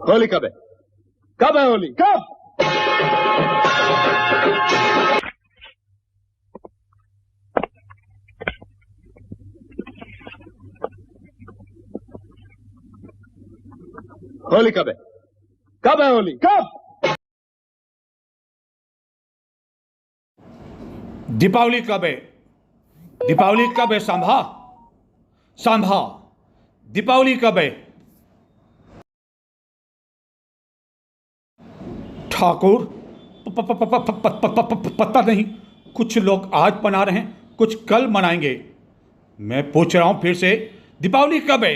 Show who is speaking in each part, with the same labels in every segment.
Speaker 1: होली कब है? कब है होली? कब? होली कब है? कब है होली? कब?
Speaker 2: दीपावली कब है? दीपावली कब है? सांभा सांभा दीपावली कब है? ठाकुर पता नहीं, कुछ लोग आज मना रहे हैं, कुछ कल मनाएंगे। मैं पूछ रहा हूं फिर से, दीपावली कब है?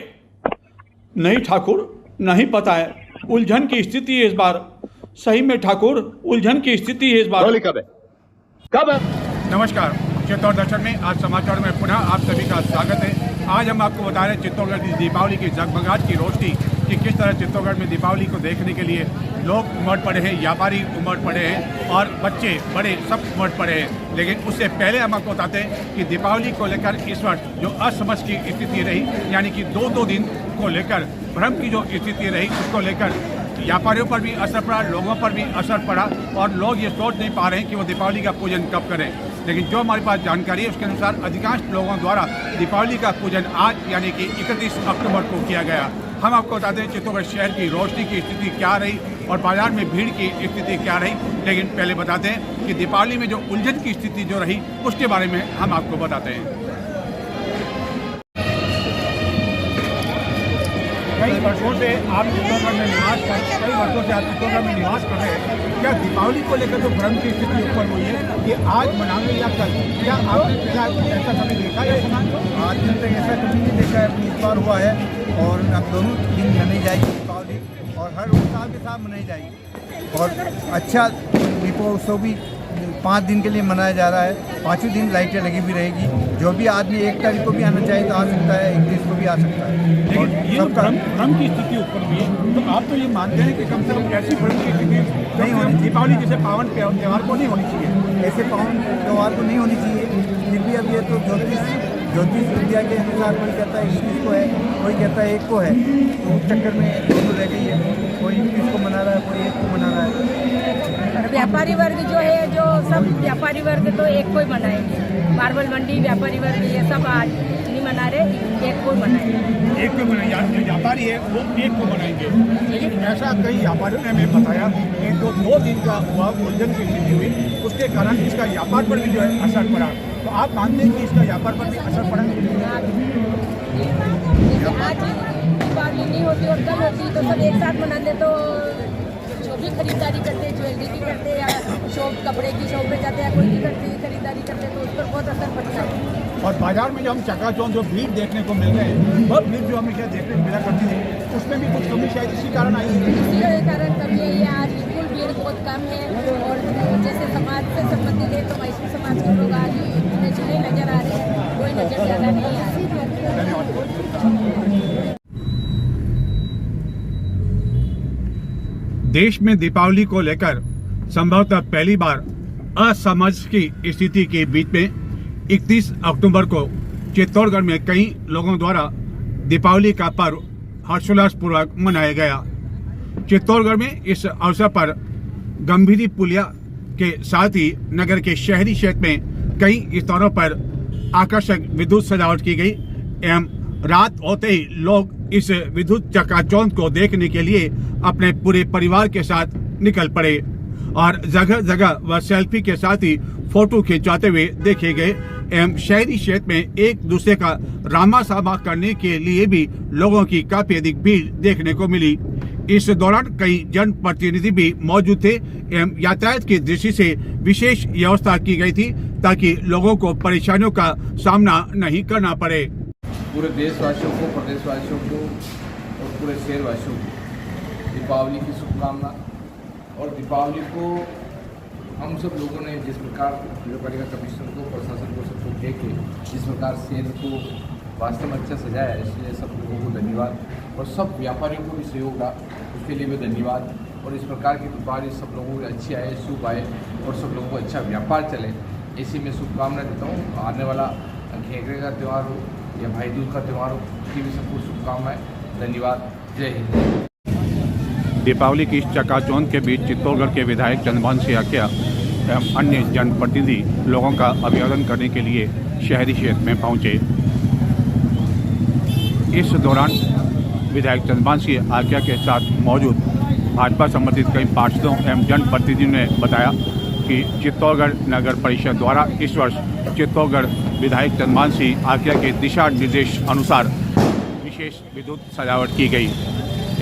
Speaker 2: नहीं ठाकुर, नहीं पता है। उलझन की स्थिति है इस बार। सही में ठाकुर, उलझन की स्थिति है इस बार।
Speaker 1: होली कब है? कब है?
Speaker 2: नमस्कार, चित्तौड़ दर्शन में आज समाचार में पुनः आप सभी का स्वागत है। आज हम आपको बता रहे हैं चित्तौड़गढ़ की दीपावली की जगमगाहट की रोशनी कि किस तरह चित्तौड़गढ़ में दीपावली को देखने के लिए लोग उमड़ पड़े हैं, व्यापारी उमड़ पड़े हैं और बच्चे बड़े सब उमड़ पड़े हैं। लेकिन उससे पहले हम आपको बताते हैं कि दीपावली को लेकर इस वर्ष जो असमझ की स्थिति रही, यानी कि दो दिन को लेकर भ्रम की जो स्थिति रही, उसको लेकर व्यापारियों पर भी असर पड़ा, लोगों पर भी असर पड़ा और लोग ये सोच नहीं पा रहे हैं कि वो दीपावली का पूजन कब करें। लेकिन जो हमारे पास जानकारी है उसके अनुसार अधिकांश लोगों द्वारा दीपावली का पूजन आज यानी कि 31 अक्टूबर को किया गया। हम आपको बताते हैं चित्तौड़गढ़ शहर की रोशनी की स्थिति क्या रही और बाजार में भीड़ की स्थिति क्या रही। लेकिन पहले बताते हैं कि दीपावली में जो उलझन की स्थिति जो रही उसके बारे में हम आपको बताते हैं। कई वर्षों से आप चित्तौड़गढ़ में निवास कर रहे हैं। क्या दीपावली को लेकर जो भ्रम की स्थिति ऊपर हुई है कि आज मनाएंगे या कल, क्या आपने फिलहाल ऐसा कभी देखा या सुना?
Speaker 3: आज दिन तक ऐसा कभी नहीं देखा है, अपनी इस बार हुआ है और अब दोनों दिन मनाई जाएगी दीपावली और हर उत्साह के साथ मनाई जाएगी। और अच्छा दीपोत्सव भी 5 दिन के लिए मनाया जा रहा है। 5वें दिन लाइटें लगी भी रहेगी। जो भी आदमी 1 तारीख को भी आना चाहे तो आ सकता है, 31 को भी आ सकता है।
Speaker 2: लेकिन ये भ्रम की स्थिति ऊपर हुई है, तो आप तो ये मानते हैं कि कम से कम ऐसी भ्रम की स्थिति नहीं होनी, दीपावली जैसे पावन त्यौहार को नहीं होनी चाहिए,
Speaker 3: ऐसे पावन त्यौहार को नहीं होनी चाहिए। फिर भी अब ये तो ज्योतिष विद्या के अनुसार कोई कहता है 21 को है, कोई कहता है 1 को है, तो उस चक्कर में दोनों रह गई है। कोई 21 को मना रहा है, कोई 1 को मना रहा है।
Speaker 4: व्यापारी वर्ग जो है, जो सब व्यापारी वर्ग तो 1 को ही मनाएंगे। मार्बल मंडी व्यापारी वर्ग ये सब आज नहीं मना रहे, 1 को मनाएंगे।
Speaker 2: 1 को मनाएंगे, व्यापारी है वो 1 को मनाएंगे। लेकिन ऐसा कई व्यापारियों ने हमें बताया कि जो 2 दिन का हुआ उलझन की स्थिति हुई, उसके कारण इसका व्यापार पर भी जो है असर पड़ा। तो आप मानते हैं कि इसका व्यापार पर भी असर पड़ा?
Speaker 4: आज दीपावली नहीं होती और कल होती तो सब एक साथ मनाते, तो जो भी खरीदारी करते, ज्वेलरी की करते या शॉप कपड़े की शॉप पे जाते हैं, कोई भी करते खरीदारी करते, तो उस पर बहुत असर पड़ता है।
Speaker 2: और बाजार में जो हम चकाचौंध जो भीड़ देखने को मिल रहे हैं, वह भीड़ जो हमें क्या देखने को मिला करती थी, उसमें भी कुछ कमी शायद इसी कारण आई है।
Speaker 4: इसी कारण कमी है। ये आज बिल्कुल भीड़ बहुत कम है और जैसे समाज से संबंधित है तो वैश्विक समाज के लोग आज इसमें चले नजर आ रहे हैं, कोई नजर ज़्यादा नहीं आ रही।
Speaker 2: देश में दीपावली को लेकर संभवतः पहली बार असमझ की स्थिति के बीच में 31 अक्टूबर को चित्तौड़गढ़ में कई लोगों द्वारा दीपावली का पर्व हर्षोल्लास पूर्वक मनाया गया। चित्तौड़गढ़ में इस अवसर पर गंभीरी पुलिया के साथ ही नगर के शहरी क्षेत्र में कई स्थानों पर आकर्षक विद्युत सजावट की गई एवं रात होते ही लोग इस विद्युत चकाचौंध को देखने के लिए अपने पूरे परिवार के साथ निकल पड़े और जगह जगह वह सेल्फी के साथ ही फोटो खिंचाते हुए देखे गए एवं शहरी क्षेत्र में एक दूसरे का रामासामा करने के लिए भी लोगों की काफी अधिक भीड़ देखने को मिली। इस दौरान कई जनप्रतिनिधि भी मौजूद थे एवं यातायात की दृष्टि से विशेष व्यवस्था की गई थी ताकि लोगों को परेशानियों का सामना नहीं करना पड़े।
Speaker 5: पूरे देशवासियों को, प्रदेशवासियों को और पूरे शहरवासियों को दीपावली की शुभकामना। और दीपावली को हम सब लोगों ने जिस प्रकार नगरपालिका कमिश्नर को, प्रशासन को, सबको कह के जिस प्रकार शहर को वास्तव में अच्छा सजाया, इसलिए सब लोगों को धन्यवाद और सब व्यापारियों को भी सहयोग रहा, उसके लिए भी धन्यवाद। और इस प्रकार की दीपावली सब लोगों को अच्छी आए, शुभ आए और सब लोगों को अच्छा व्यापार चले, इसी में शुभकामना देता हूँ। आने वाला घेगरे का त्यौहार हो या भाई दूज का त्यौहार हो, उसकी भी सबको शुभकामनाएं। धन्यवाद। जय हिंद।
Speaker 2: दीपावली की इस चकाचौंध के बीच चित्तौड़गढ़ के विधायक चंद्रभान सिंह आक्या एवं अन्य जनप्रतिनिधि लोगों का अभिवादन करने के लिए शहरी क्षेत्र में पहुंचे। इस दौरान विधायक चंद्रभान सिंह आक्या के साथ मौजूद भाजपा समर्थित कई पार्षदों एवं जनप्रतिनिधियों ने बताया कि चित्तौड़गढ़ नगर परिषद द्वारा इस वर्ष चित्तौड़गढ़ विधायक चंद्रभान सिंह आक्या के दिशा निर्देश अनुसार विशेष विद्युत सजावट की गई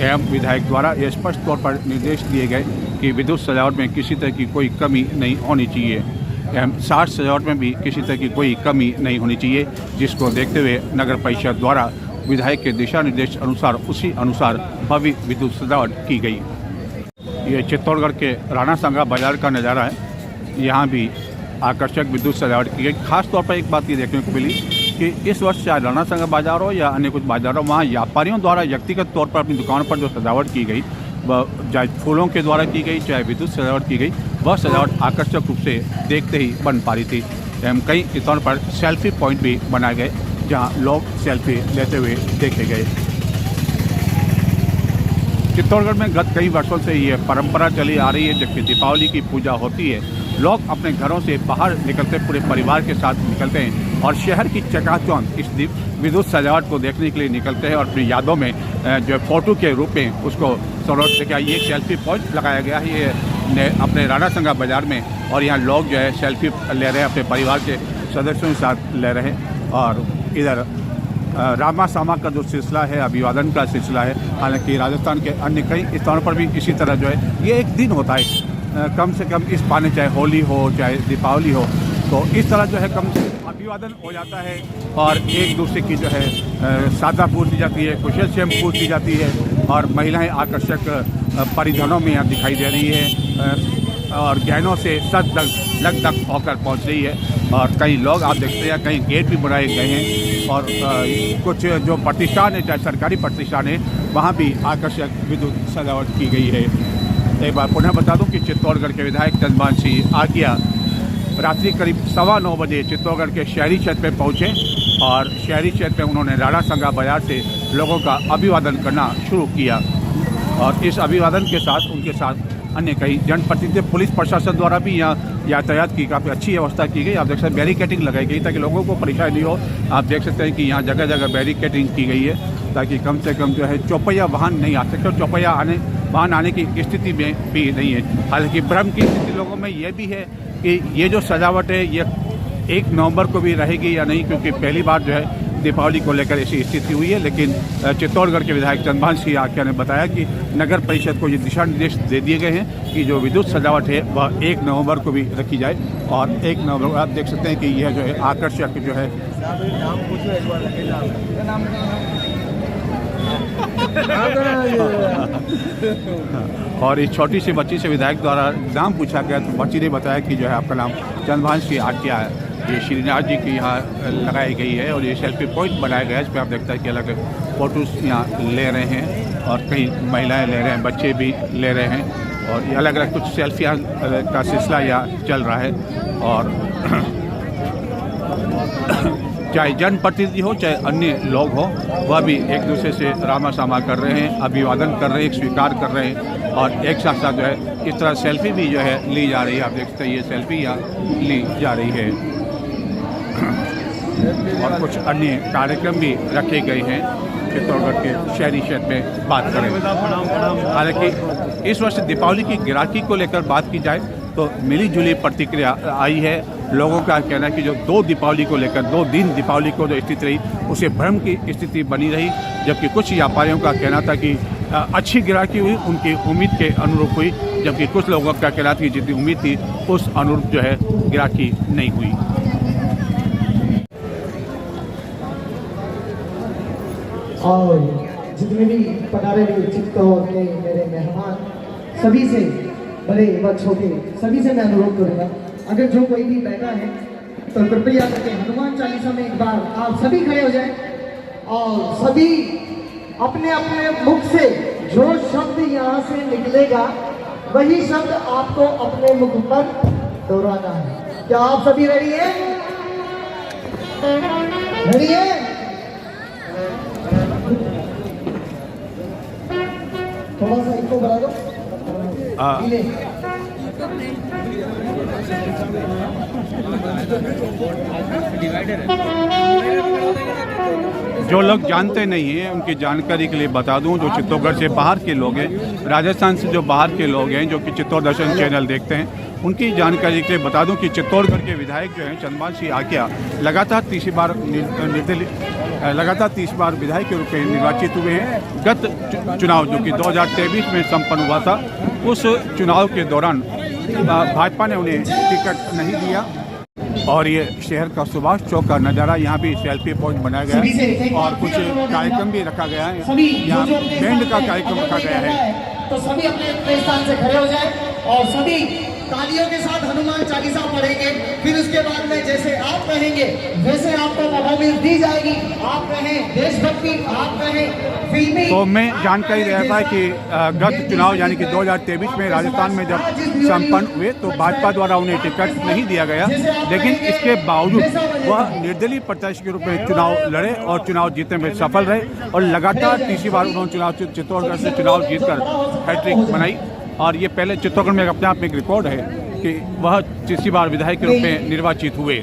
Speaker 2: एवं विधायक द्वारा यह स्पष्ट तौर पर निर्देश दिए गए कि विद्युत सजावट में किसी तरह की कोई कमी नहीं होनी चाहिए एवं साज सजावट में भी किसी तरह की कोई कमी नहीं होनी चाहिए, जिसको देखते हुए नगर परिषद द्वारा विधायक के दिशा निर्देश अनुसार उसी अनुसार भव्य विद्युत सजावट की गई। ये चित्तौड़गढ़ के राणा संगा बाजार का नज़ारा है। यहाँ भी आकर्षक विद्युत सजावट की गई। खास तौर पर एक बात ये देखने को मिली कि इस वर्ष चाहे राणा संगा बाजार हो या अन्य कुछ बाजार हो, वहाँ व्यापारियों द्वारा व्यक्तिगत तौर पर अपनी दुकान पर जो सजावट की गई, वह चाहे फूलों के द्वारा की गई चाहे विद्युत सजावट की गई, वह सजावट आकर्षक रूप से देखते ही बन पा रही थी एवं कई स्थानों पर सेल्फी पॉइंट भी बनाए गए जहाँ लोग सेल्फी लेते हुए देखे गए। चित्तौड़गढ़ में गत कई वर्षों से ये परंपरा चली आ रही है, जबकि दीपावली की पूजा होती है, लोग अपने घरों से बाहर निकलते पूरे परिवार के साथ निकलते हैं और शहर की चकाचौंध इस विद्युत सजावट को देखने के लिए निकलते हैं और अपनी यादों में जो फोटो के रूप में उसको संरक्षित किया। ये सेल्फी पॉइंट लगाया गया है ये अपने राणा संगा बाजार में और यहाँ लोग जो है सेल्फी ले रहे हैं, अपने परिवार के सदस्यों के साथ ले रहे हैं। और इधर रामा सामा का जो सिलसिला है, अभिवादन का सिलसिला है, हालांकि राजस्थान के अन्य कई स्थानों पर भी इसी तरह जो है ये एक दिन होता है, कम से कम इस बहाने चाहे होली हो चाहे दीपावली हो, तो इस तरह जो है कम से अभिवादन हो जाता है और एक दूसरे की जो है सादा पूछ दी जाती है, कुशल क्षेम पूछ दी जाती है और महिलाएं आकर्षक परिधानों में यहाँ दिखाई दे रही है और गहनों से सज लगभग होकर पहुँच रही है। और कई लोग आप देखते हैं कई गेट भी बनाए गए हैं और कुछ जो प्रतिष्ठान है, चाहे सरकारी प्रतिष्ठान है, वहाँ भी आकर्षक विद्युत सजावट की गई है। एक बार पुनः बता दूं कि चित्तौड़गढ़ के विधायक चंद्रभान सिंह आक्या रात्रि करीब 9:15 बजे चित्तौड़गढ़ के शहरी क्षेत्र में पहुंचे और शहरी क्षेत्र में उन्होंने राणा संगा बाजार से लोगों का अभिवादन करना शुरू किया और इस अभिवादन के साथ उनके साथ अन्य कई जनप्रतिनिधि, पुलिस प्रशासन द्वारा भी यहाँ यातायात की काफ़ी अच्छी व्यवस्था की गई। आप देख सकते हैं बैरिकेडिंग लगाई गई ताकि लोगों को परेशानी नहीं हो। आप देख सकते हैं कि यहाँ जगह जगह बैरिकेडिंग की गई है ताकि कम से कम जो है चौपहिया वाहन नहीं आ सकते और चौपहिया वाहन आने की स्थिति में भी नहीं है। हालांकि भ्रम की स्थिति लोगों में ये भी है कि ये जो सजावट है ये 1 नवंबर को भी रहेगी या नहीं, क्योंकि पहली बार जो है दीपावली को लेकर ऐसी स्थिति हुई है। लेकिन चित्तौड़गढ़ के विधायक चंद्रभान सिंह आक्या ने बताया कि नगर परिषद को ये दिशा निर्देश दे दिए गए हैं कि जो विद्युत सजावट है वह 1 नवंबर को भी रखी जाए और 1 नवंबर आप देख सकते हैं कि यह जो है आकर्षक जो है और इस छोटी सी बच्ची से विधायक द्वारा नाम पूछा गया तो बच्ची ने बताया कि जो है आपका नाम चंद्रभान सिंह आक्या है। ये श्रीनाथ जी की यहाँ लगाई गई है और ये सेल्फी पॉइंट बनाया गया है। इस पर आप देखते हैं कि अलग फोटोज यहाँ ले रहे हैं और कई महिलाएं ले रहे हैं, बच्चे भी ले रहे हैं और ये अलग अलग कुछ सेल्फियाँ का सिलसिला यहाँ चल रहा है। और चाहे जनप्रतिनिधि हो चाहे अन्य लोग हो, वह भी एक दूसरे से रामा सामा कर रहे हैं, अभिवादन कर रहे हैं, स्वीकार कर रहे हैं और एक साथ साथ जो है इस तरह सेल्फी भी जो है ली जा रही है। आप देखते हैं ये सेल्फी यहाँ ली जा रही है और कुछ अन्य कार्यक्रम भी रखे गए हैं चित्तौड़गढ़ के शहरी क्षेत्र में बात करें। हालांकि इस वर्ष दीपावली की गिराकी को लेकर बात की जाए तो मिली जुली प्रतिक्रिया आई है। लोगों का कहना है कि जो 2 दीपावली को लेकर 2 दिन दीपावली को जो स्थिति रही उसे भ्रम की स्थिति बनी रही, जबकि कुछ व्यापारियों का कहना था कि अच्छी गिराकी हुई, उनकी उम्मीद के अनुरूप हुई, जबकि कुछ लोगों का कहना था कि जितनी उम्मीद थी उस अनुरूप जो है गिराकी नहीं हुई।
Speaker 6: और जितने भी पधारे हुए चित्तौड़ के मेरे मेहमान, सभी से बड़े व छोटे सभी से मैं अनुरोध करूँगा, अगर जो कोई भी बैठा है तो कृपया करके हनुमान चालीसा में एक बार आप सभी खड़े हो जाएं और सभी अपने अपने मुख से जो शब्द यहाँ से निकलेगा वही शब्द आपको अपने मुख पर दोहराना है। क्या आप सभी रेडी हैं? रेडी है? थोड़ा सा इनको बढ़ा दो। नीले।
Speaker 2: जो लोग जानते नहीं हैं उनकी जानकारी के लिए बता दूं, जो चित्तौड़गढ़ से बाहर के लोग हैं, राजस्थान से जो बाहर के लोग हैं जो कि चित्तौड़ दर्शन चैनल देखते हैं, उनकी जानकारी के लिए बता दूं कि चित्तौड़गढ़ के विधायक जो हैं चंद्रभान सिंह आकिया लगातार तीसरी बार विधायक के रूप में निर्वाचित हुए हैं। गत चुनाव जो कि 2023 में संपन्न हुआ था, उस चुनाव के दौरान भाजपा ने उन्हें टिकट नहीं दिया और ये शहर का सुभाष चौक का नज़ारा, यहाँ भी सेल्फी पॉइंट बनाया गया है और कुछ कार्यक्रम भी रखा गया है। यहाँ बैंड का कार्यक्रम रखा गया है।
Speaker 6: तो सभी अपने अपने स्थान से खड़े हो जाए और सभी तालियों के साथ हनुमान चालीसा पढ़ेंगे। फिर उसके बाद में जैसे आप कहेंगे वैसे आपको परफॉर्मेंस दी जाएगी। आप कहें देशभक्ति, आप कहें फिल्मी।
Speaker 2: तो मैं जानकारी दे रहा था कि गत चुनाव यानी कि 2023 में राजस्थान में जब संपन्न हुए तो भाजपा द्वारा उन्हें टिकट नहीं दिया गया, लेकिन इसके बावजूद वह निर्दलीय प्रत्याशी के रूप में चुनाव लड़े और चुनाव जीतने में सफल रहे और लगातार तीसरी बार उन्होंने चित्तौड़गढ़ से चुनाव जीतकर हैट्रिक बनाई। और ये पहले चित्तौड़गढ़ में अपने आप में एक रिकॉर्ड है कि वह तीसरी बार विधायक के रूप में निर्वाचित हुए,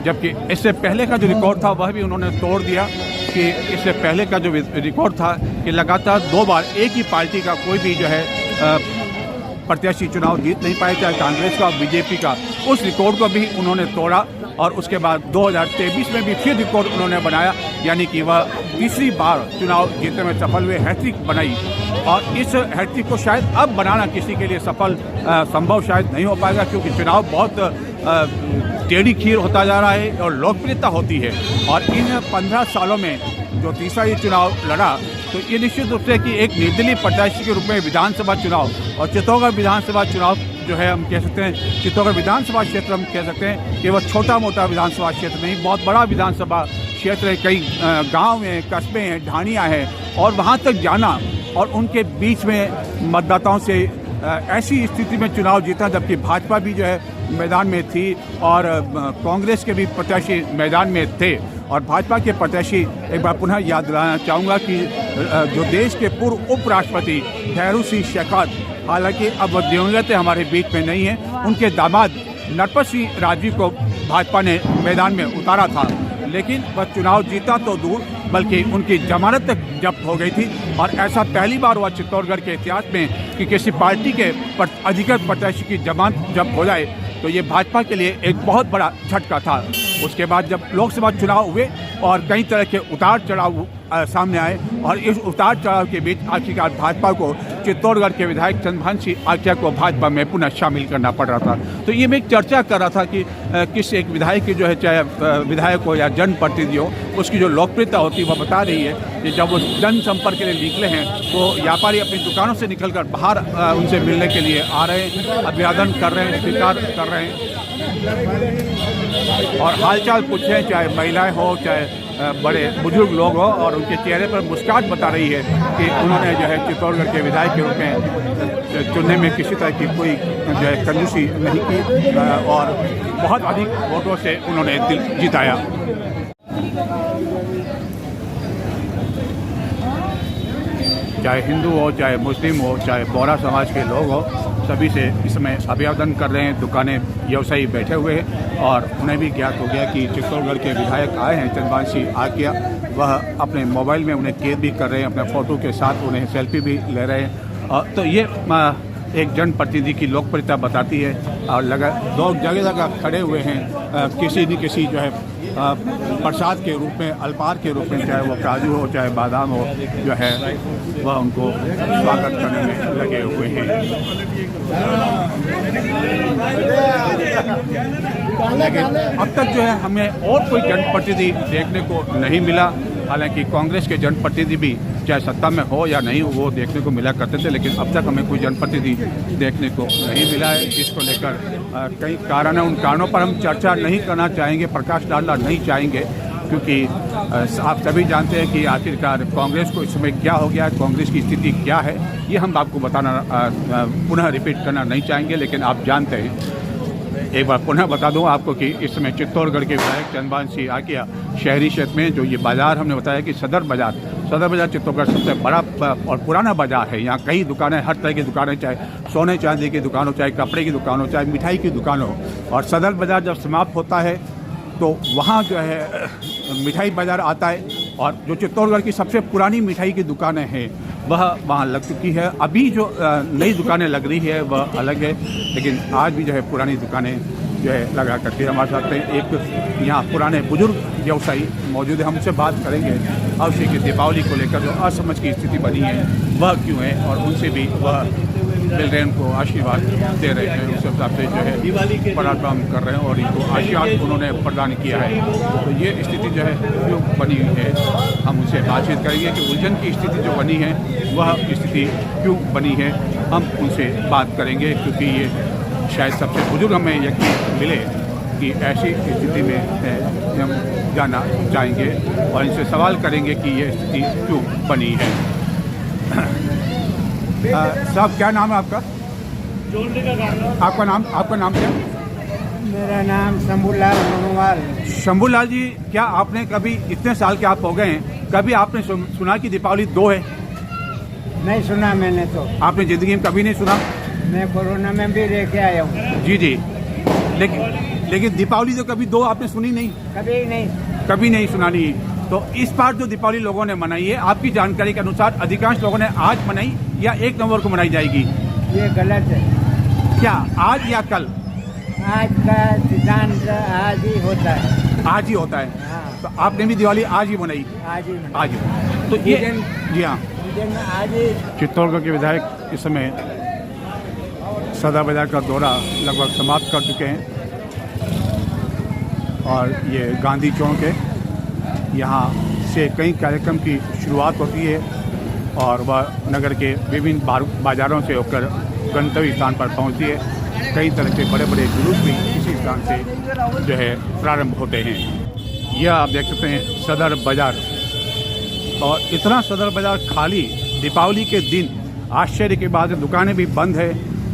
Speaker 2: जबकि इससे पहले का जो रिकॉर्ड था वह भी उन्होंने तोड़ दिया। कि इससे पहले का जो रिकॉर्ड था कि लगातार 2 बार एक ही पार्टी का कोई भी जो है प्रत्याशी चुनाव जीत नहीं पाए, चाहे कांग्रेस का बीजेपी का, उस रिकॉर्ड को भी उन्होंने तोड़ा। और उसके बाद 2023 में भी फिर रिकॉर्ड उन्होंने बनाया, यानी कि वह तीसरी बार चुनाव जीतने में सफल हुए, हैट्रिक बनाई। और इस हैट्रिक को शायद अब बनाना किसी के लिए संभव शायद नहीं हो पाएगा, क्योंकि चुनाव बहुत टेढ़ी खीर होता जा रहा है और लोकप्रियता होती है। और इन 15 सालों में जो तीसरा ये चुनाव लड़ा, तो ये निश्चित रूप से कि एक निर्दलीय प्रत्याशी के रूप में विधानसभा चुनाव और चित्तौड़गढ़ विधानसभा चुनाव जो है हम कह सकते हैं, चित्तौड़गढ़ विधानसभा क्षेत्र हम कह सकते हैं कि वह छोटा मोटा विधानसभा क्षेत्र नहीं, बहुत बड़ा विधानसभा क्षेत्र है। कई गांव हैं, कस्बे हैं, ढाणियाँ हैं और वहाँ तक जाना और उनके बीच में मतदाताओं से ऐसी स्थिति में चुनाव जीता, जबकि भाजपा भी जो है मैदान में थी और कांग्रेस के भी प्रत्याशी मैदान में थे। और भाजपा के प्रत्याशी, एक बार पुनः याद दिलाना चाहूँगा कि जो देश के पूर्व उपराष्ट्रपति ठहरू सिंह शेखावत, हालांकि अब वो दिवंगत हमारे बीच में नहीं है, उनके दामाद नरपत सिंह राजवी को भाजपा ने मैदान में उतारा था, लेकिन वह चुनाव जीता तो दूर बल्कि उनकी जमानत तक जब्त हो गई थी। और ऐसा पहली बार हुआ चित्तौड़गढ़ के इतिहास में कि किसी पार्टी के अधिकृत प्रत्याशी की जमानत जब्त हो जाए, तो ये भाजपा के लिए एक बहुत बड़ा झटका था। उसके बाद जब लोकसभा चुनाव हुए और कई तरह के उतार चढ़ाव सामने आए और इस उतार चढ़ाव के बीच आखिरकार भाजपा को चित्तौड़गढ़ के विधायक चंद्रभान सिंह आकिया को भाजपा में पुनः शामिल करना पड़ रहा था। तो ये मैं एक चर्चा कर रहा था कि किस एक विधायक की जो है, चाहे विधायक हो या जनप्रतिनिधि हो, उसकी जो लोकप्रियता होती है वह बता रही है कि जब वो जनसंपर्क के लिए निकले हैं तो व्यापारी अपनी दुकानों से निकलकर बाहर उनसे मिलने के लिए आ रहे हैं, अभिवादन कर रहे हैं, स्वीकार कर रहे हैं और हालचाल पूछें, चाहे महिलाएं हो चाहे बड़े बुजुर्ग लोग हो, और उनके चेहरे पर मुस्कान बता रही है कि उन्होंने जो है चित्तौड़गढ़ के विधायक के रूप में चुनने में किसी तरह की कोई जो है कंजूसी नहीं की और बहुत अधिक वोटों से उन्होंने दिल जिताया। चाहे हिंदू हो, चाहे मुस्लिम हो, चाहे बोरा समाज के लोग हो, सभी से इस समय अभिवादन कर रहे हैं। दुकानें व्यवसायी बैठे हुए हैं और उन्हें भी ज्ञात हो गया कि चित्तौड़गढ़ के विधायक आए हैं चंद्रभान सिंह आकिया। वह अपने मोबाइल में उन्हें कैद भी कर रहे हैं, अपने फ़ोटो के साथ उन्हें सेल्फी भी ले रहे हैं। तो ये एक जनप्रतिनिधि की लोकप्रियता बताती है। और लोग जगह जगह खड़े हुए हैं, किसी न किसी जो है प्रसाद के रूप में, अल्पाहार के रूप में, चाहे वो काजू हो चाहे बादाम हो, जो है वह उनको स्वागत करने में लगे हुए हैं। लेकिन अब तक जो है हमें और कोई जनप्रतिनिधि देखने को नहीं मिला। हालांकि कांग्रेस के जनप्रतिनिधि भी चाहे सत्ता में हो या नहीं हो वो देखने को मिला करते थे, लेकिन अब तक हमें कोई जनप्रतिनिधि देखने को नहीं मिला है, जिसको लेकर कई कारण है। उन कारणों पर हम चर्चा नहीं करना चाहेंगे, प्रकाश डालना नहीं चाहेंगे, क्योंकि आप सभी जानते हैं कि आखिरकार कांग्रेस को इस समय क्या हो गया है, कांग्रेस की स्थिति क्या है, ये हम आपको बताना पुनः रिपीट करना नहीं चाहेंगे। लेकिन आप जानते हैं, एक बार पुनः बता दूं आपको कि इस समय चित्तौड़गढ़ के विधायक चंद्रभान सिंह आकिया शहरी क्षेत्र में जो ये बाज़ार हमने बताया कि सदर बाज़ार चित्तौड़गढ़ सबसे बड़ा और पुराना बाज़ार है। यहाँ कई दुकानें, हर तरह की दुकानें, चाहे सोने चांदी की दुकान हो, चाहे कपड़े की दुकान हो, चाहे मिठाई की दुकान हो। और सदर बाज़ार जब समाप्त होता है तो वहाँ जो है मिठाई बाज़ार आता है और जो चित्तौड़गढ़ की सबसे पुरानी मिठाई की दुकानें हैं वह वहाँ लग चुकी है। अभी जो नई दुकानें लग रही है वह अलग है, लेकिन आज भी जो है पुरानी दुकानें जो है लगा करके हमारे साथ में एक यहाँ पुराने बुजुर्ग व्यवसायी मौजूद है। हम उनसे बात करेंगे अवश्य कि दीपावली को लेकर जो असमझ की स्थिति बनी है वह क्यों है, और उनसे भी वह मिल रहे हैं, उनको आशीर्वाद दे रहे हैं। उस हिसाब से जो है पराक्रम कर रहे हैं और इनको आशीर्वाद उन्होंने प्रदान किया है। तो ये स्थिति जो है क्यों बनी हुई है, हम उनसे बातचीत करेंगे कि उलझन की स्थिति जो बनी है वह स्थिति क्यों बनी है, हम उनसे बात करेंगे। क्योंकि ये शायद सबसे बुजुर्ग हमें यकीन मिले कि ऐसी स्थिति में हम जाना चाहेंगे और इनसे सवाल करेंगे कि ये स्थिति क्यों बनी है। साहब, क्या नाम है आपका? आपका नाम क्या?
Speaker 3: मेरा नाम शंभूलाल मनोवाल।
Speaker 2: शंभूलाल जी, क्या आपने कभी, इतने साल के आप हो गए हैं, कभी आपने सुना कि दीपावली 2 है?
Speaker 3: नहीं सुना मैंने तो।
Speaker 2: आपने ज़िंदगी में कभी नहीं सुना?
Speaker 3: मैं कोरोना में भी रह के आया हूँ।
Speaker 2: जी जी, लेकिन दीपावली तो कभी 2 आपने सुनी नहीं? कभी नहीं सुना नहीं। तो इस बार जो दीपावली लोगों ने मनाई है, आपकी जानकारी के अनुसार अधिकांश लोगों ने आज मनाई या 1 नवंबर को मनाई जाएगी?
Speaker 3: ये गलत है।
Speaker 2: क्या आज या कल?
Speaker 3: आज का सिद्धांत आज ही होता है।
Speaker 2: आज ही होता है।
Speaker 3: हाँ।
Speaker 2: तो आपने भी दिवाली आज ही मनाई? आज ही। तो ये जी हाँ,
Speaker 3: आज ही।
Speaker 2: चित्तौड़गढ़ के विधायक इस समय सदर बाजार का दौरा लगभग समाप्त कर चुके हैं और ये गांधी चौक है, यहाँ से कई कार्यक्रम की शुरुआत होती है और वह नगर के विभिन्न बाज़ारों से होकर गंतव्य स्थान पर पहुँचती है। कई तरह के बड़े बड़े जुलूस भी इसी स्थान से जो है प्रारंभ होते हैं। यह आप देख सकते हैं सदर बाज़ार, और इतना सदर बाज़ार खाली दीपावली के दिन, आश्चर्य की बात है दुकानें भी बंद है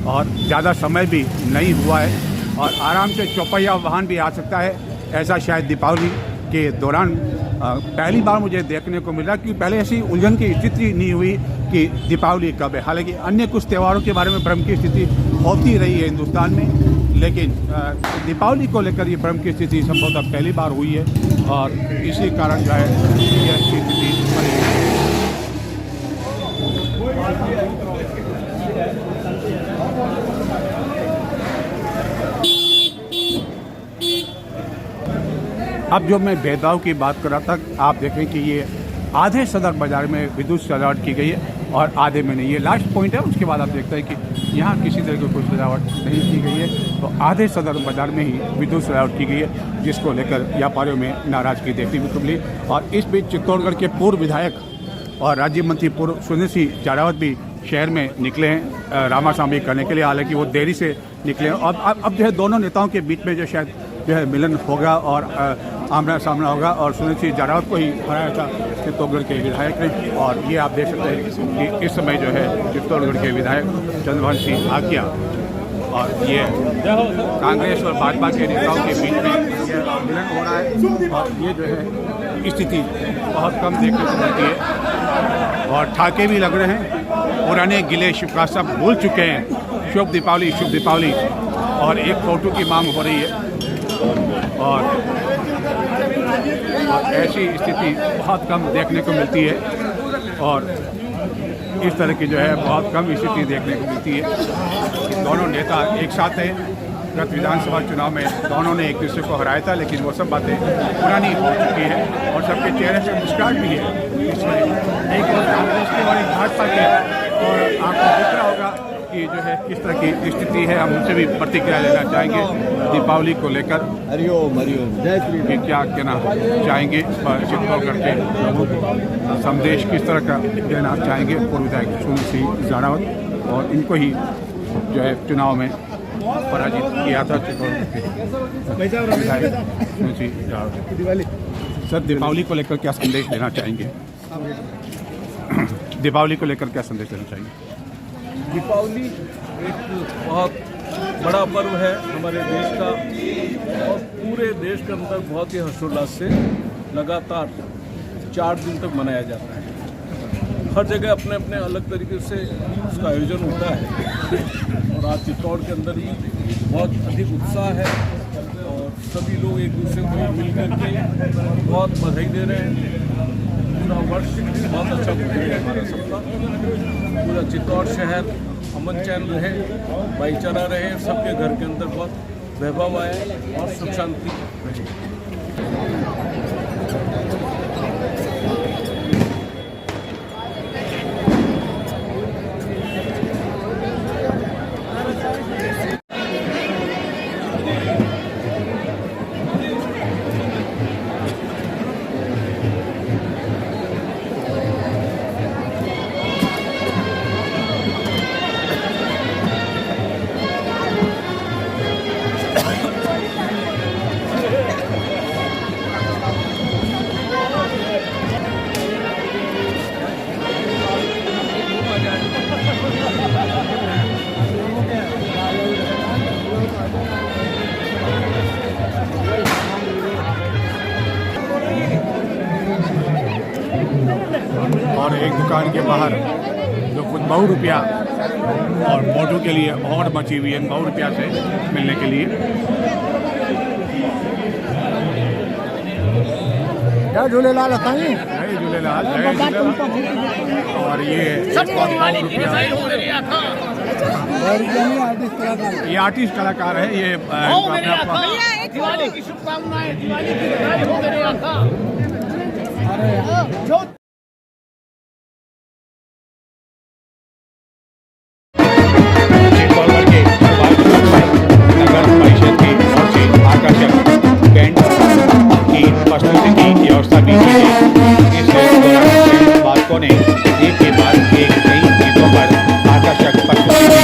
Speaker 2: और ज़्यादा समय भी नहीं हुआ है और आराम से चौपहिया वाहन भी आ सकता है। ऐसा शायद दीपावली के दौरान पहली बार मुझे देखने को मिला कि पहले ऐसी उलझन की स्थिति नहीं हुई कि दीपावली कब है। हालांकि अन्य कुछ त्योहारों के बारे में भ्रम की स्थिति होती रही है हिंदुस्तान में, लेकिन दीपावली को लेकर ये भ्रम की स्थिति संभवतः पहली बार हुई है और इसी कारण जो है यह स्थिति बनी है। अब जो मैं भेदभाव की बात कर रहा था, आप देखें कि ये आधे सदर बाज़ार में विद्युत सजावट की गई है और आधे में नहीं। ये लास्ट पॉइंट है। उसके बाद आप देखते हैं कि यहाँ किसी तरह की कोई सजावट नहीं की गई है। तो आधे सदर बाज़ार में ही विद्युत सजावट की गई है, जिसको लेकर व्यापारियों में नाराज़गी देखने को मिली। और इस बीच चित्तौड़गढ़ के पूर्व विधायक और राज्य मंत्री पूर्व सुनील सिंह जारावत भी शहर में निकले हैं रामासामी करने के लिए। हालांकि वो देरी से निकले हैं। अब जो है दोनों नेताओं के बीच में जो शायद जो है मिलन होगा और आमना सामना होगा। और सुनील सिंह जारावत को ही हराया था चित्तौड़गढ़ के विधायक ने। और ये आप देख सकते हैं कि इस समय जो है चित्तौड़गढ़ के विधायक चंद्रभान सिंह आकिया और ये कांग्रेस और भाजपा के नेताओं के बीच में मिलन हो रहा है। और ये जो है स्थिति बहुत कम देखने को मिलती है और ठाके भी लग रहे हैं। पुराने गिले शिकवा सब भूल चुके हैं। शुभ दीपावली और एक फोटो की मांग हो रही है। और ऐसी स्थिति बहुत कम देखने को मिलती है और इस तरह की जो है बहुत कम स्थिति देखने को मिलती है। दोनों नेता एक साथ हैं। गत विधानसभा चुनाव में दोनों ने एक दूसरे को हराया था, लेकिन वो सब बातें पुरानी हो चुकी हैं और सबके चेहरे से मुस्कुराहट भी है। इसमें एक कांग्रेस की और एक भाजपा की, और आपको दिख रहा होगा कि जो है किस तरह की स्थिति है। हम उनसे भी प्रतिक्रिया लेना चाहेंगे दीपावली को लेकर।
Speaker 1: हरिओम जय श्री
Speaker 2: कि क्या कहना चाहेंगे चित्तौड़गढ़ के लोगों को, संदेश किस तरह का देना चाहेंगे पूर्व विधायक सुनील सिंह जारावत, और इनको ही जो है चुनाव में पराजित किया था चित्तौड़गढ़ के विधायक सुनील सिंह जारावत। सर, दीपावली को लेकर क्या संदेश देना चाहेंगे? दीपावली को लेकर क्या संदेश देना चाहेंगे?
Speaker 1: दीपावली एक बहुत बड़ा पर्व है हमारे देश का और पूरे देश के अंदर बहुत ही हर्षोल्लास से लगातार 4 दिन तक मनाया जाता है। हर जगह अपने अपने अलग तरीके से उसका आयोजन होता है और आज चित्तौड़ के अंदर भी बहुत अधिक उत्साह है और सभी लोग एक दूसरे को मिल करके बहुत बधाई दे रहे हैं। पूरा वर्ष बहुत अच्छा गुजरे हमारा सबका, पूरा चित्तौड़ शहर अमन चैन रहे, भाईचारा रहे, सबके घर के अंदर बहुत वैभव आए और सुख शांति रहे।
Speaker 2: और एक दुकान के बाहर जो कुछ 100 रुपया और मोटू के लिए और मची हुई है 100 रुपया से मिलने के लिए।
Speaker 3: जय झूलेलाल साईं।
Speaker 2: जय झूलेलाल, जय झूलेलाल। और ये 100 रुपया, ये आर्टिस्ट कलाकार है। ये
Speaker 7: दिवाली की शुभकामनाएं, दिवाली की बधाई हो मेरे आका।
Speaker 2: चित्तौड़गढ़ के नगर परिषद की ओर से आकर्षक बैंड की प्रस्तुति की व्यवस्था भी की गई। इस दौरान बालकों ने एक के बाद एक नई गीतों पर आकर्षक प्रस्तुति की।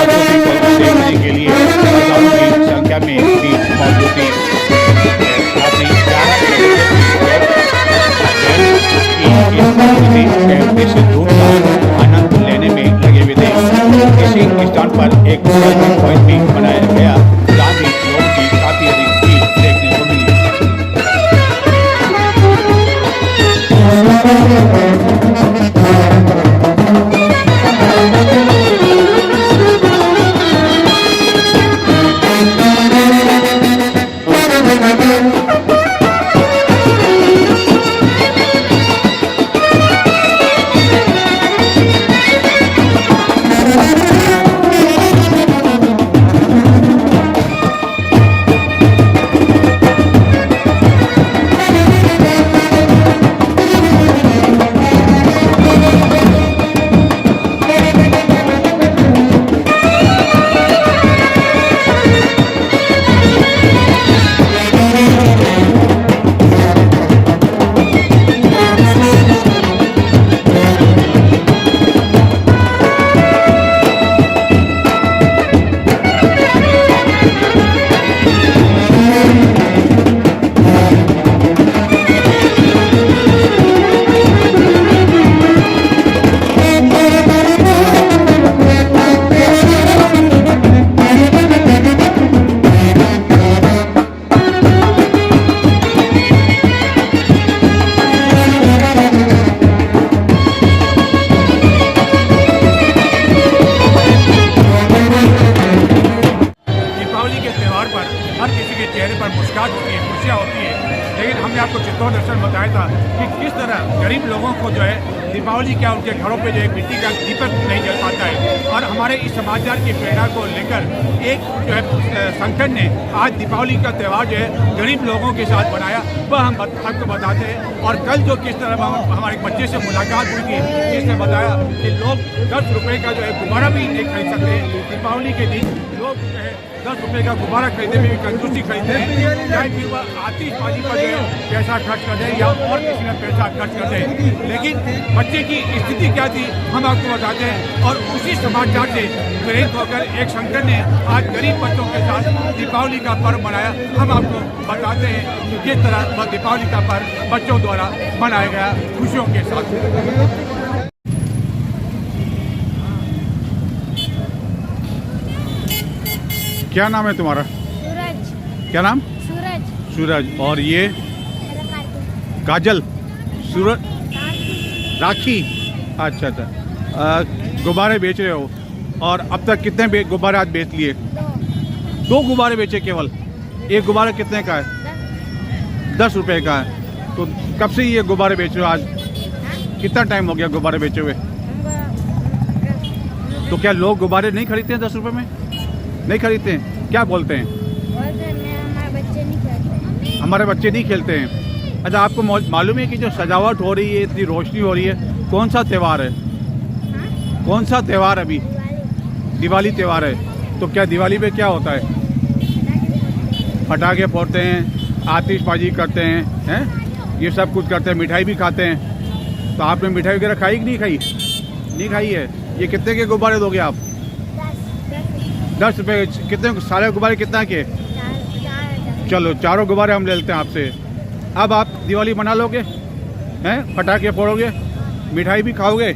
Speaker 2: प्रस्तुति को देखने के लिए हजारों की संख्या में भी मौजूद थी। आनंद लेने में लगे हुए थे। इसी स्थान पर एक सेल्फी पॉइंट भी बनाया गया जहाँ भी लोगों की काफी अधिक भीड़ देखने को मिली। आपको चित्तौड़ दर्शन बताया था कि किस तरह गरीब लोगों को जो है दीपावली क्या उनके घरों पे जो है मिट्टी का दीपक नहीं जल पाता है। और हमारे इस समाचार की प्रेरणा को लेकर एक जो है संगठन ने आज दीपावली का त्यौहार जो है गरीब लोगों के साथ बनाया, वह हम आपको बताते हैं। और कल जो किस तरह हमारे बच्चे से मुलाकात हुई थी, जिसने बताया कि लोग 10 रुपये का जो है गुब्बारा भी नहीं खरीद सकते। दीपावली के दिन लोग जो है 10 रुपये का गुब्बारा खरीदने में भी कंजूसी खरीदते हैं, चाहे फिर वह आतिशबाजी पर जो है पैसा खर्च कर दें या और किसी में पैसा खर्च कर दें। लेकिन बच्चे की स्थिति क्या थी हम आपको बताते हैं। और उसी समाचार से प्रेरित होकर एक संगठन ने आज गरीब बच्चों के साथ दीपावली का पर्व मनाया। हम आपको बताते हैं कि किस तरह वह दीपावली का पर्व बच्चों द्वारा मनाया गया खुशियों के साथ। क्या नाम है तुम्हारा?
Speaker 8: सूरज।
Speaker 2: क्या नाम?
Speaker 8: सूरज।
Speaker 2: सूरज। और ये?
Speaker 8: मेरा
Speaker 2: काजल, सूरज, राखी। अच्छा अच्छा। गुब्बारे बेच रहे हो और अब तक कितने गुब्बारे आज बेच लिए? 2 गुब्बारे बेचे केवल। एक गुब्बारा कितने का है? 10 रुपए का है। तो कब से ये गुब्बारे बेच रहे हो आज? कितना टाइम हो गया गुब्बारे बेचे हुए? तो क्या लोग गुब्बारे नहीं खरीदते हैं 10 रुपए में? नहीं खरीदते हैं? क्या बोलते हैं? हमारे बच्चे नहीं खेलते हैं। अच्छा, आपको मालूम है कि जो सजावट हो रही है, इतनी रोशनी हो रही है, कौन सा त्यौहार है? कौन सा त्यौहार अभी? दिवाली त्यौहार है। तो क्या दिवाली पे क्या होता है? पटाखे फोड़ते हैं, आतिशबाजी करते हैं, ये सब कुछ करते हैं, मिठाई भी खाते हैं। तो आपने मिठाई वगैरह खाई कि नहीं खाई? नहीं खाई है। ये कितने के गुब्बारे दोगे आप? 10 रुपये। कितने सारे गुब्बारे कितना के? चलो 4 गुब्बारे हम ले लेते हैं आपसे। अब आप दिवाली मना लोगे हैं? पटाखे फोड़ोगे, मिठाई भी खाओगे?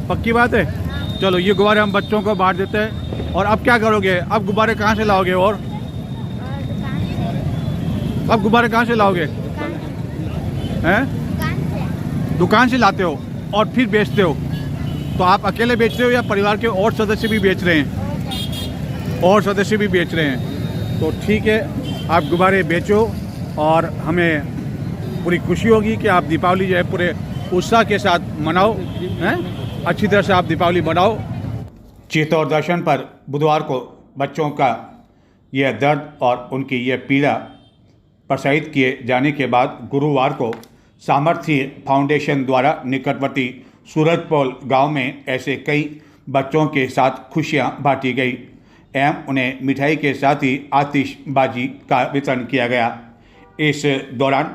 Speaker 2: पक्की बात है। चलो ये गुब्बारे हम बच्चों को बांट देते हैं। और अब क्या करोगे? अब गुब्बारे कहाँ से लाओगे? और अब गुब्बारे कहाँ से लाओगे? हैं? दुकान से लाते हो और फिर बेचते हो। तो आप अकेले बेच रहे हो या परिवार के और सदस्य भी बेच रहे हैं? और सदस्य भी बेच रहे हैं। तो ठीक है, आप गुब्बारे बेचो और हमें पूरी खुशी होगी कि आप दीपावली जो है पूरे उत्साह के साथ मनाओ, हैं? अच्छी तरह से आप दीपावली मनाओ। चित्तौड़ दर्शन पर बुधवार को बच्चों का यह दर्द और उनकी यह पीड़ा प्रसारित किए जाने के बाद गुरुवार को सामर्थ्य फाउंडेशन द्वारा निकटवर्ती सूरजपोल गांव में ऐसे कई बच्चों के साथ खुशियां बांटी गई एवं उन्हें मिठाई के साथ ही आतिशबाजी का वितरण किया गया। इस दौरान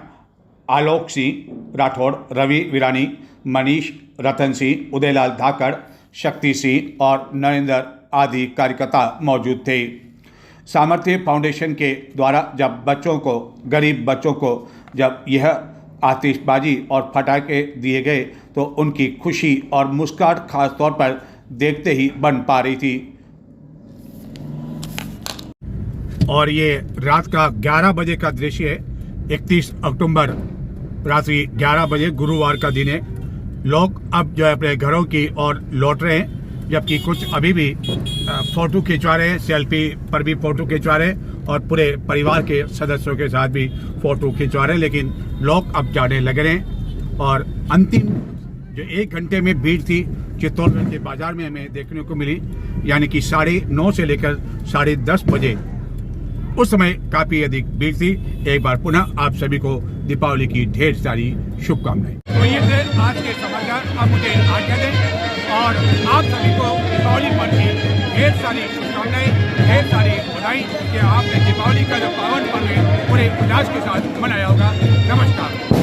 Speaker 2: आलोक सिंह राठौड़, रवि वीरानी, मनीष, रतन सिंह, उदयलाल धाकड़, शक्ति सिंह और नरेंद्र आदि कार्यकर्ता मौजूद थे। सामर्थ्य फाउंडेशन के द्वारा जब गरीब बच्चों को जब यह आतिशबाजी और पटाखे दिए गए तो उनकी खुशी और मुस्कुराहट खास तौर पर देखते ही बन पा रही थी। और ये रात का 11 बजे का दृश्य है। 31 अक्टूबर रात्रि 11 बजे गुरुवार का दिन है। लोग अब जो है अपने घरों की ओर लौट रहे हैं, जबकि कुछ अभी भी फोटो खिंचवा रहे हैं, सेल्फी पर भी फोटो खिंचवा रहे हैं और पूरे परिवार के सदस्यों के साथ भी फोटो खिंचवा रहे हैं। लेकिन लोग अब जाने लगे हैं और अंतिम जो 1 घंटे में भीड़ थी चित्तौड़गढ़ के बाजार में हमें देखने को मिली, यानी कि 9:30 से लेकर 10:30 बजे, उस समय काफी अधिक भीड़ थी। एक बार पुनः आप सभी को दीपावली की ढेर सारी शुभकामनाएं। तो ये थे आज के समाचार। अब मुझे आज्ञा दें और आप सभी को दीपावली पर्व की ढेर सारी शुभकामनाएं, ढेर सारी बधाई कि आपने दीपावली का जो पावन पर्व है पूरे उल्लास के साथ मनाया होगा। नमस्कार।